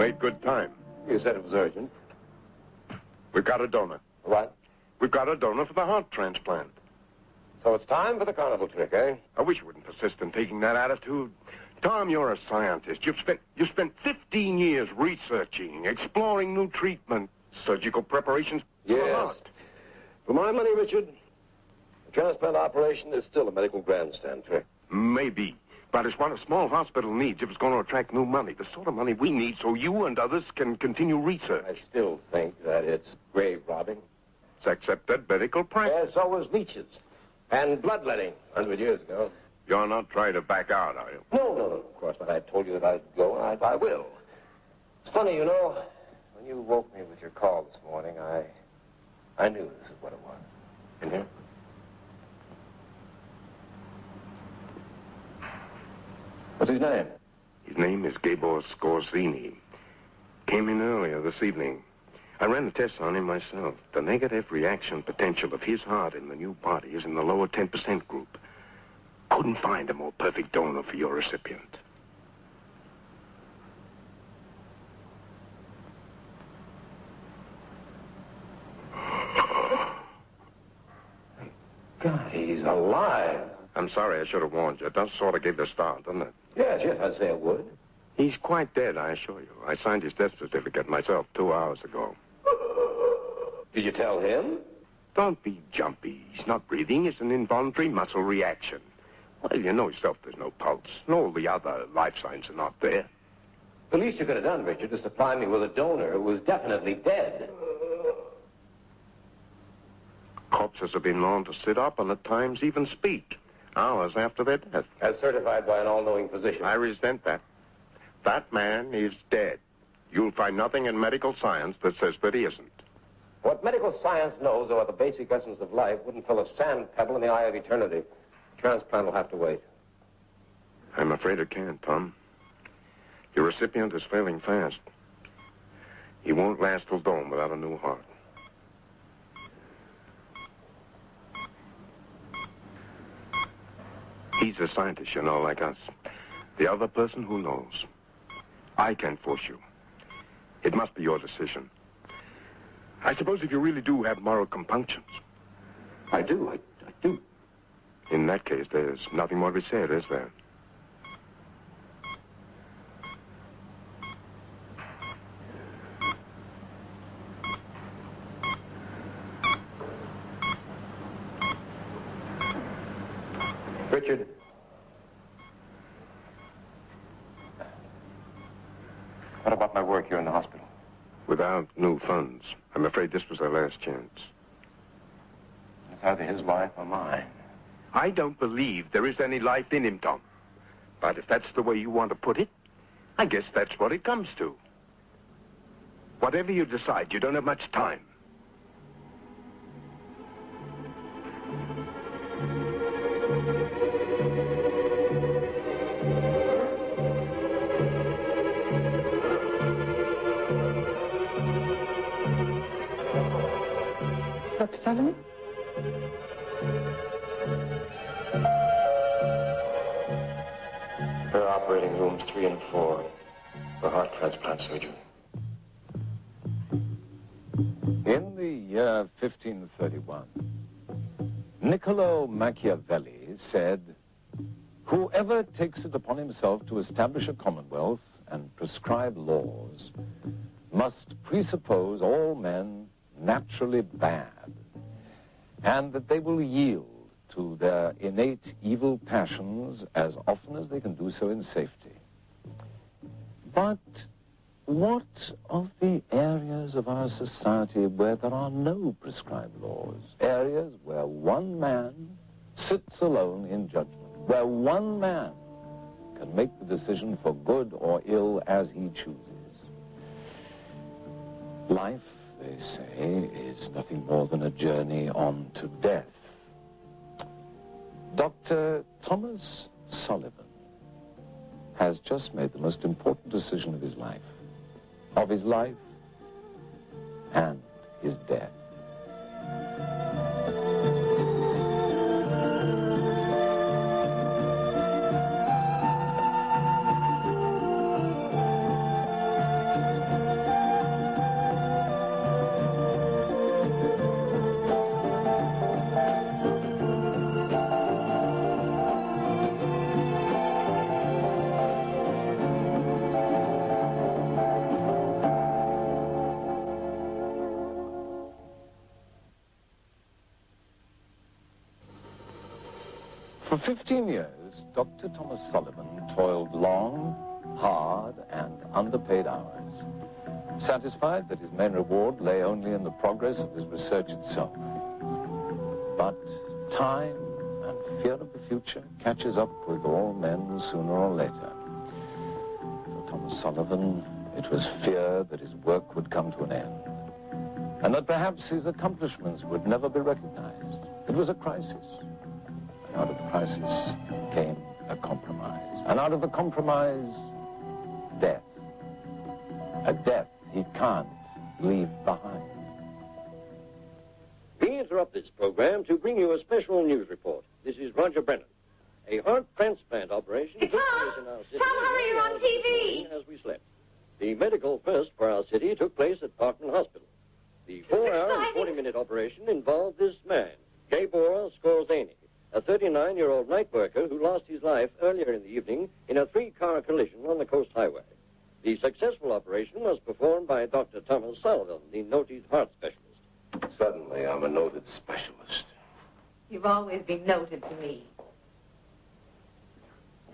made good time. You said it was urgent. We've got a donor. What? We've got a donor for the heart transplant. So it's time for the carnival trick, eh? I wish you wouldn't persist in taking that attitude. Tom, you're a scientist. You've spent 15 years researching, exploring new treatment, surgical preparations for the Yes. heart. For my money, Richard, the transplant operation is still a medical grandstand trick. Maybe. But it's what a small hospital needs if it's going to attract new money. The sort of money we need so you and others can continue research. I still think that it's grave robbing. It's accepted medical practice. Yes, so was leeches. And bloodletting 100 years ago. You're not trying to back out, are you? No, of course not. I told you that I'd go, and I will. It's funny, you know, when you woke me with your call this morning, I knew this is what it was. In here? What's his name? His name is Gabor Scorzini. Came in earlier this evening. I ran the tests on him myself. The negative reaction potential of his heart in the new body is in the lower 10% group. Couldn't find a more perfect donor for your recipient. God, he's alive. I'm sorry, I should have warned you. It does sort of give the start, doesn't it? Yes, I'd say it would. He's quite dead, I assure you. I signed his death certificate myself 2 hours ago. Did you tell him? Don't be jumpy. He's not breathing. It's an involuntary muscle reaction. Well, you know yourself there's no pulse. And all the other life signs are not there. The least you could have done, Richard, is supply me with a donor who was definitely dead. Corpses have been known to sit up and at times even speak, hours after their death. As certified by an all-knowing physician. I resent that. That man is dead. You'll find nothing in medical science that says that he isn't. What medical science knows about the basic essence of life wouldn't fill a sand pebble in the eye of eternity. Transplant will have to wait. I'm afraid it can't, Tom. Your recipient is failing fast. He won't last till dawn without a new heart. He's a scientist, you know, like us. The other person who knows. I can't force you. It must be your decision. I suppose if you really do have moral compunctions. I do. I do. In that case, there's nothing more to be said, is there? Richard. What about my work here in the hospital? Without new funds, I'm afraid this was our last chance. It's either his life or mine. I don't believe there is any life in him, Tom. But if that's the way you want to put it, I guess that's what it comes to. Whatever you decide, you don't have much time. Dr. Sullivan? Her operating rooms 3 and 4 for heart transplant surgery. In the year 1531, Niccolo Machiavelli said, "Whoever takes it upon himself to establish a commonwealth and prescribe laws must presuppose all men naturally bad, and that they will yield to their innate evil passions as often as they can do so in safety." But what of the areas of our society where there are no prescribed laws? Areas where one man sits alone in judgment, where one man can make the decision for good or ill as he chooses. Life, they say, is nothing more than a journey on to death. Dr. Thomas Sullivan has just made the most important decision of his life and his death. For 15 years, Dr. Thomas Sullivan toiled long, hard, and underpaid hours, satisfied that his main reward lay only in the progress of his research itself. But time and fear of the future catches up with all men sooner or later. For Thomas Sullivan, it was fear that his work would come to an end, and that perhaps his accomplishments would never be recognized. It was a crisis. And out of the crisis came a compromise. And out of the compromise, death. A death he can't leave behind. We interrupt this program to bring you a special news report. This is Roger Brennan. A heart transplant operation took place in our city. Tom, hurry, you're on TV. As we slept. The medical first for our city took place at Parkman Hospital. The 4-hour and 40-minute operation involved this man, Gabor Skorzeny, a 39-year-old night worker who lost his life earlier in the evening in a 3-car collision on the Coast Highway. The successful operation was performed by Dr. Thomas Sullivan, the noted heart specialist. Suddenly, I'm a noted specialist. You've always been noted to me.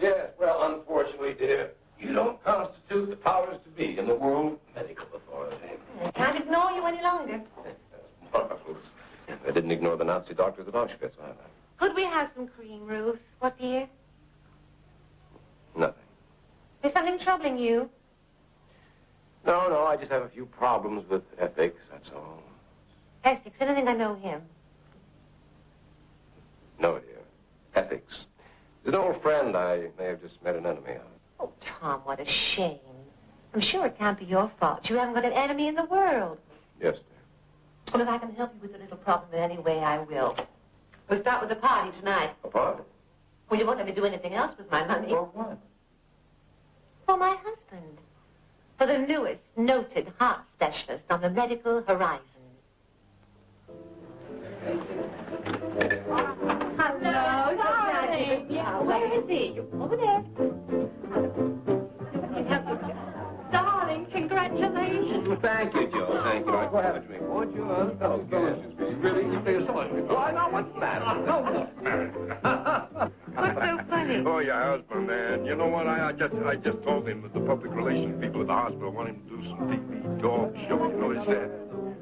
Yes, well, unfortunately, dear, you don't constitute the powers to be in the World Medical Authority. I can't ignore you any longer. That's marvelous. I didn't ignore the Nazi doctors at Auschwitz either. Could we have some cream, Ruth? What, dear? Nothing. Is something troubling you? No, I just have a few problems with ethics, that's all. Essex, I don't think I know him. No, dear. Ethics. He's an old friend I may have just met an enemy of. Oh, Tom, what a shame. I'm sure it can't be your fault. You haven't got an enemy in the world. Yes, dear. Well, if I can help you with a little problem in any way, I will. We'll start with the party tonight. A party? Well, you won't let me do anything else with my money. For what? For my husband. For the newest noted heart specialist on the medical horizon. Hello, darling. Yeah, where is he? Over there. Darling, congratulations. Thank you, Joe. Thank you. Go have a drink, won't you? Oh, yes. Really? You feel so much. Why not? What's the matter? What's so funny? Oh, your husband, man. You know what? I just told him that the public relations people at the hospital want him to do some TV talk show. You know, he said,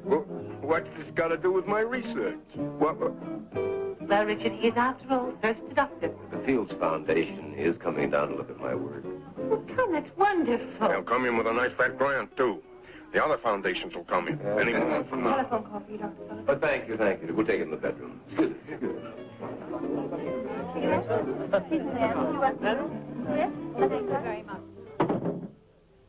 well, what's this got to do with my research? What? Well, Richard, he is, after all, first doctor. The Fields Foundation is coming down to look at my work. Oh, Tom, that's wonderful. They'll come in with a nice fat grant, too. The other foundations will come in any moment from now. Telephone call for you, Dr. Sullivan. But thank you. We'll take it in the bedroom. Excuse me.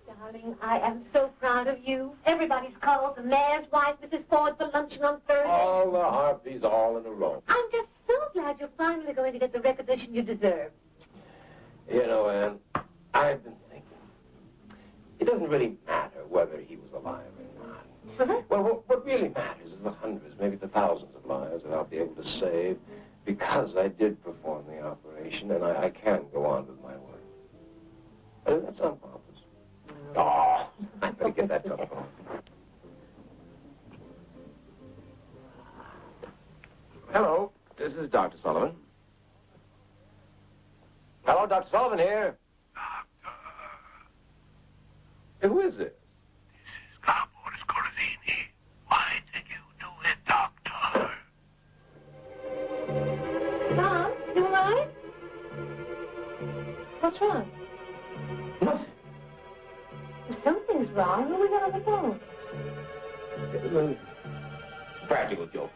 Darling, I am so proud of you. Everybody's called the mayor's wife, Mrs. Ford, for luncheon on Thursday. All the harpies all in a row. I'm just so glad you're finally going to get the recognition you deserve. You know, Anne, I've been thinking. It doesn't really matter whether he was alive or not. Well, what really matters is the hundreds, maybe the thousands of lives that I'll be able to save because I did perform the operation and I can go on with my work. That's on purpose. Oh, I better get that telephone. Hello, this is Dr. Sullivan. Hello, Dr. Sullivan here. Hey, who is this? This is Gabor Skorzeny. Why did you do it, Doctor? Tom, you all right? What's wrong? Nothing. Well, something's wrong. Who was on the phone? It was a practical joke.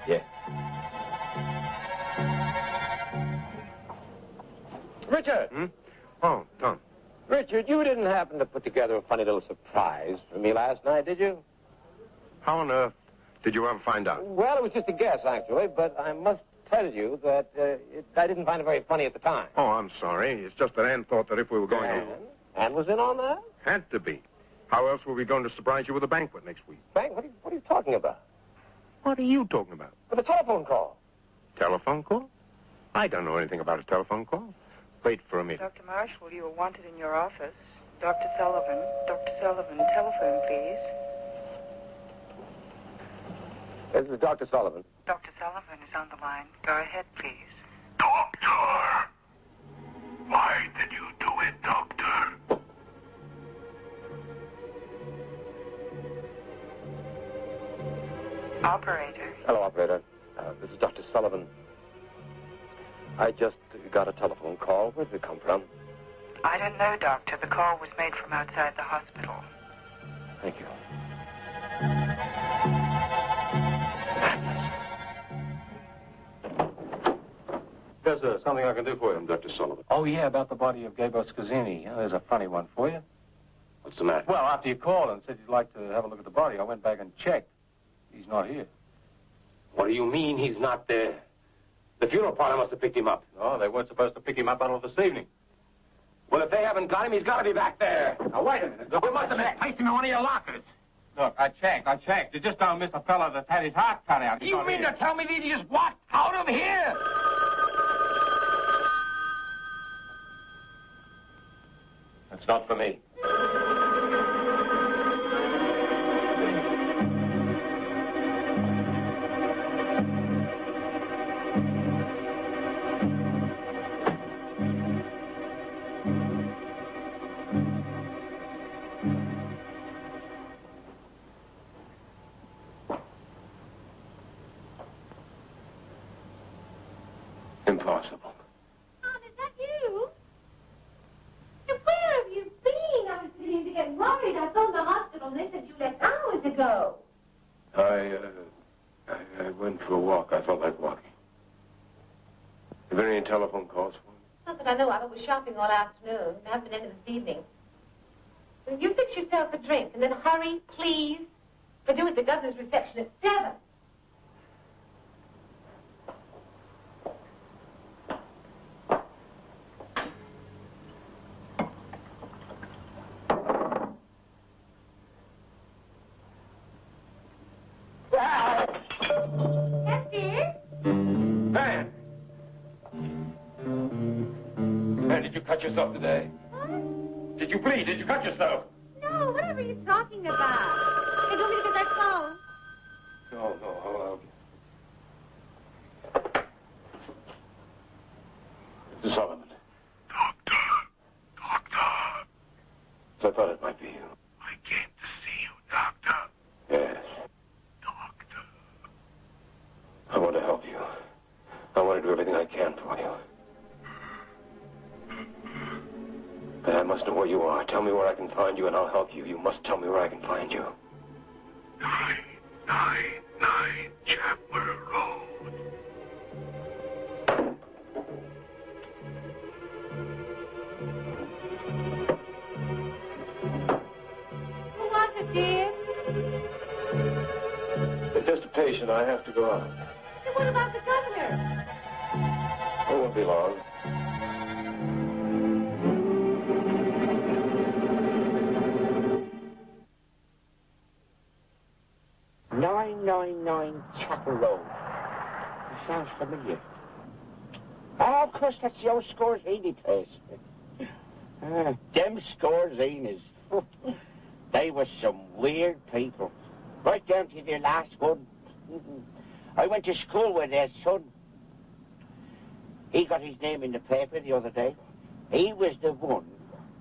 Yeah. Richard! Oh, Tom. Richard, you didn't happen to put together a funny little surprise for me last night, did you? How on earth did you ever find out? Well, it was just a guess, actually, but I must tell you that I didn't find it very funny at the time. Oh, I'm sorry. It's just that Ann thought that if we were going to... Ann was in on that? Had to be. How else were we going to surprise you with a banquet next week? Frank, what are you talking about? What are you talking about? With a telephone call. Telephone call? I don't know anything about a telephone call. Wait for a minute. Dr. Marshall, you are wanted in your office. Dr. Sullivan, telephone, please. This is Dr. Sullivan. Dr. Sullivan is on the line. Go ahead, please. Doctor! Why did you do it, Doctor? Operator. Hello, operator. This is Dr. Sullivan. I just got a telephone call. Where did it come from? I don't know, Doctor. The call was made from outside the hospital. Thank you. There's something I can do for you, Dr. Sullivan. Oh, yeah, about the body of Gabor Scazzini. Yeah, there's a funny one for you. What's the matter? Well, after you called and said you'd like to have a look at the body, I went back and checked. He's not here. What do you mean he's not there? The funeral parlor must have picked him up. No, they weren't supposed to pick him up until this evening. Well, if they haven't got him, he's got to be back there. Now, wait a minute. You must have misplaced him in one of your lockers. Look, I checked. You just don't miss a fella that's had his heart cut out. You mean to tell me that he just walked out of here? That's not for me. Impossible. Mom, is that you? And where have you been? I was beginning to get worried. I phoned the hospital and they said you left hours ago. I went for a walk. I felt like walking. Have there any telephone calls for me? Not that I know of. I was shopping all afternoon. I haven't been in this evening. Will you fix yourself a drink and then hurry, please? We're due at the governor's reception at 7. Yes, dear? Man! Man, did you cut yourself today? What? Did you bleed? Did you cut yourself? No, whatever are you talking about? Hey, do you want me to get that phone? No, I'll Mr. Sullivan. Doctor. So I thought it might be you. I came to see you, Doctor. Yes. Doctor. I want to help you. I want to do everything I can for you. But I must know where you are. Tell me where I can find you, and I'll help you. You must tell me where I can find you. 999 Chapel Road. Who was it, dear? If just a patient, I have to go out. And what about the governor? It won't be long. Chapel Road. It sounds familiar. Oh, of course, that's the old Scorzini place. Them Scorzinis. They were some weird people. Right down to their last one. I went to school with their son. He got his name in the paper the other day. He was the one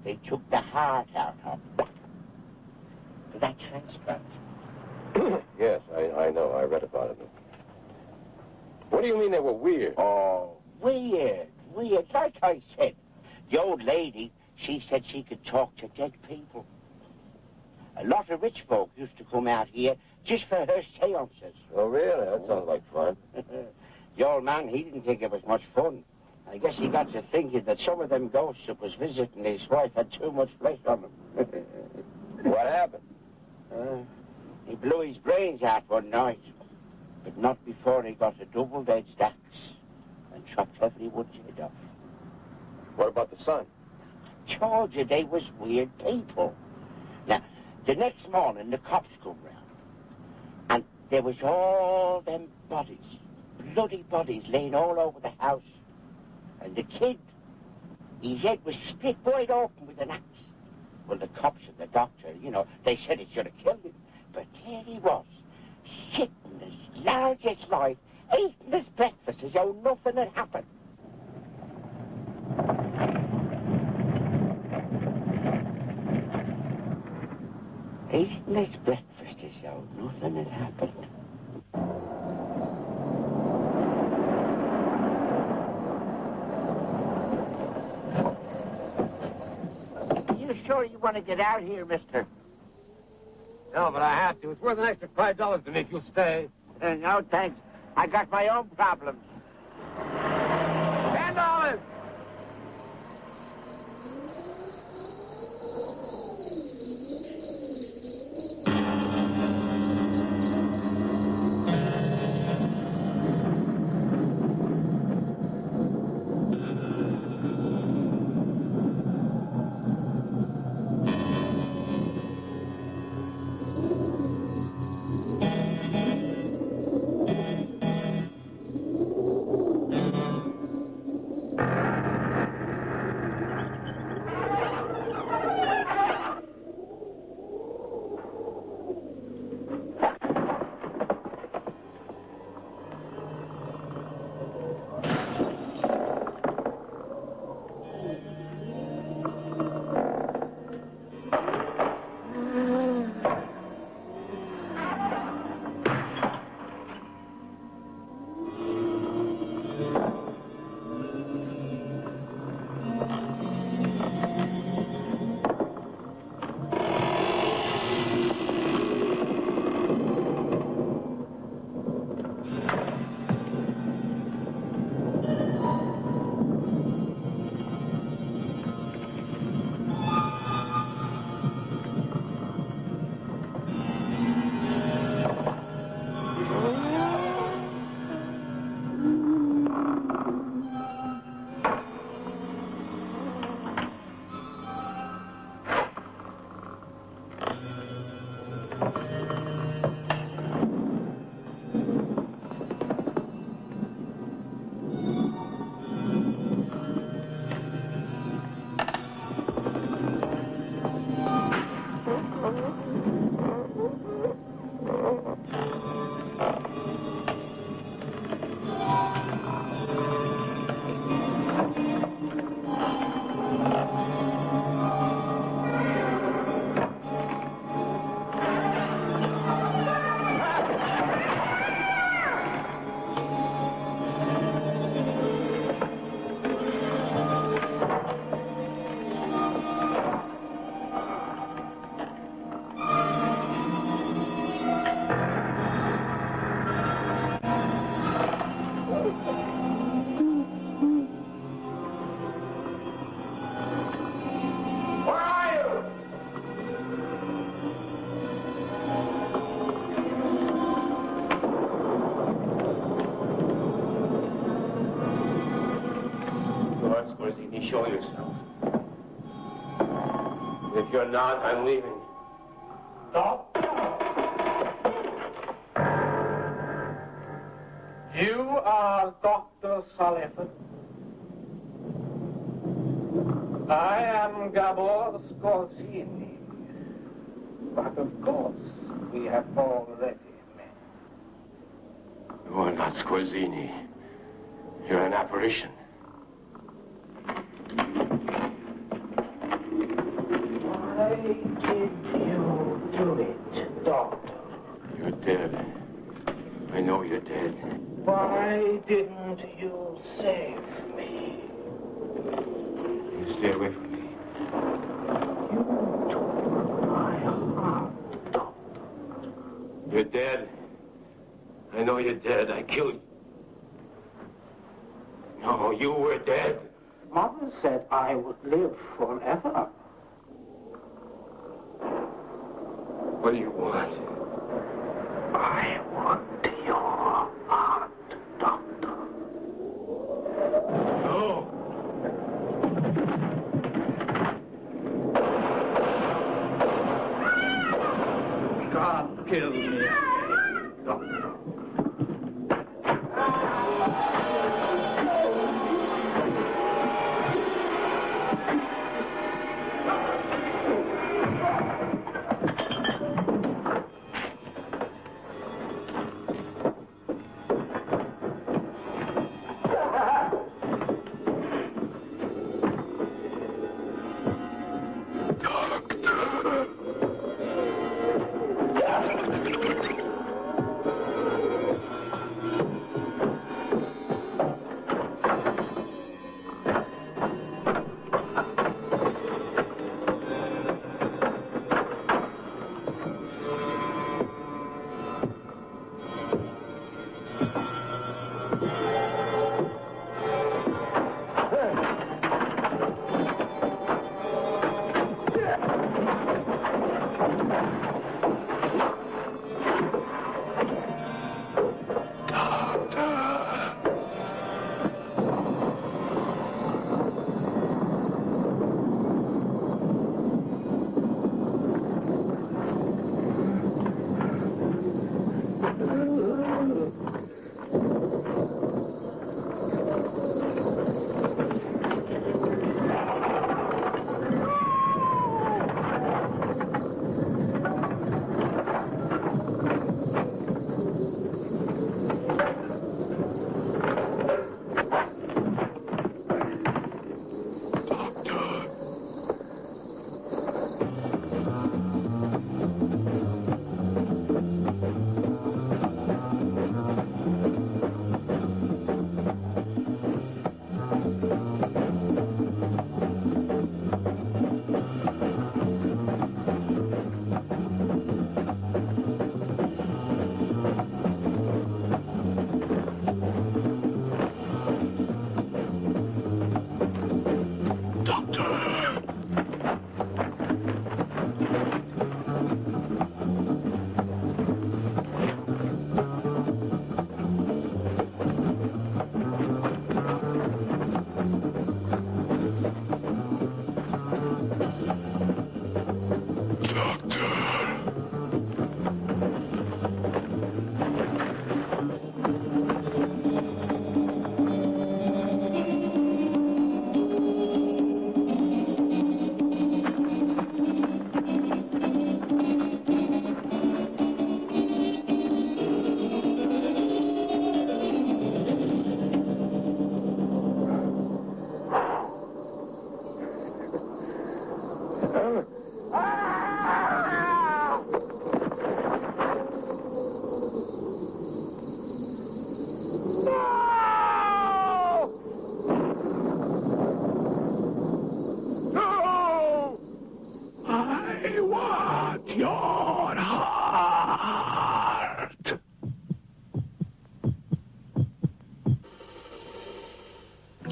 they took the heart out of for that transplant. Yes, I know. I read about it. What do you mean they were weird? Oh, weird. Like I said, the old lady, she said she could talk to dead people. A lot of rich folk used to come out here just for her seances. Oh, really? That sounds like fun. The old man, he didn't think it was much fun. I guess he got to thinking that some of them ghosts that was visiting his wife had too much flesh on them. What happened? He blew his brains out one night, but not before he got a double-edged axe and chopped every wood's head off. What about the son? Told you they was weird people. Now, the next morning, the cops come round, and there was all them bodies, bloody bodies, laying all over the house. And the kid, his head was split wide open with an axe. Well, the cops and the doctor, they said it should have killed him. But there he was, sitting as large as life, eating his breakfast as though nothing had happened. eating his breakfast as though nothing had happened. Are you sure you want to get out here, mister? No, but I have to. It's worth an extra $5 to me if you'll stay. No, thanks. I got my own problems. $10! Show yourself. If you're not, I'm leaving. Doctor! You are Dr. Sullivan. I am Gabor Skorzeny. But of course, we have already met. You are not Skorzeny. You're an apparition. Why did you do it, Doctor? You're dead. I know you're dead. Why didn't you save me? You stay away from me. You took my heart, Doctor. You're dead. I know you're dead. I killed you. No, you were dead. Mother said I would live forever. What do you want? I want your heart, Doctor. No. God kill me, Doctor.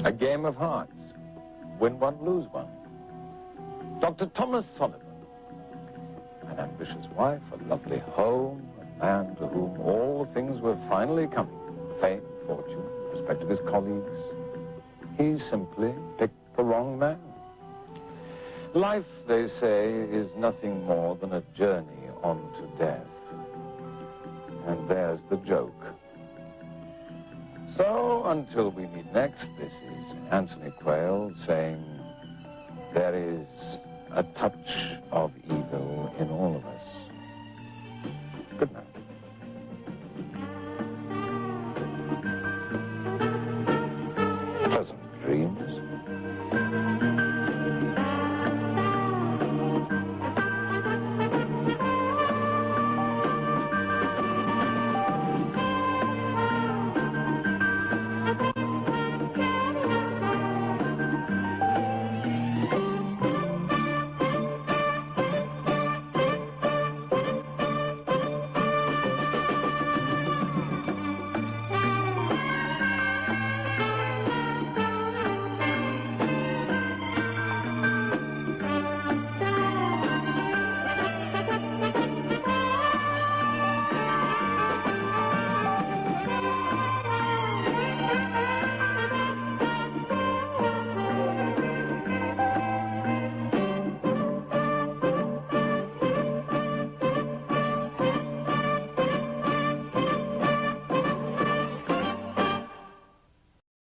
A game of hearts. Win one, lose one. Dr. Thomas Sullivan. An ambitious wife, a lovely home, a man to whom all things were finally coming. Fame, fortune, respect of his colleagues. He simply picked the wrong man. Life, they say, is nothing more than a journey on to death. And there's the joke. So, until we meet next, this is Anthony Quayle saying, there is a touch of evil in all of us. Good night.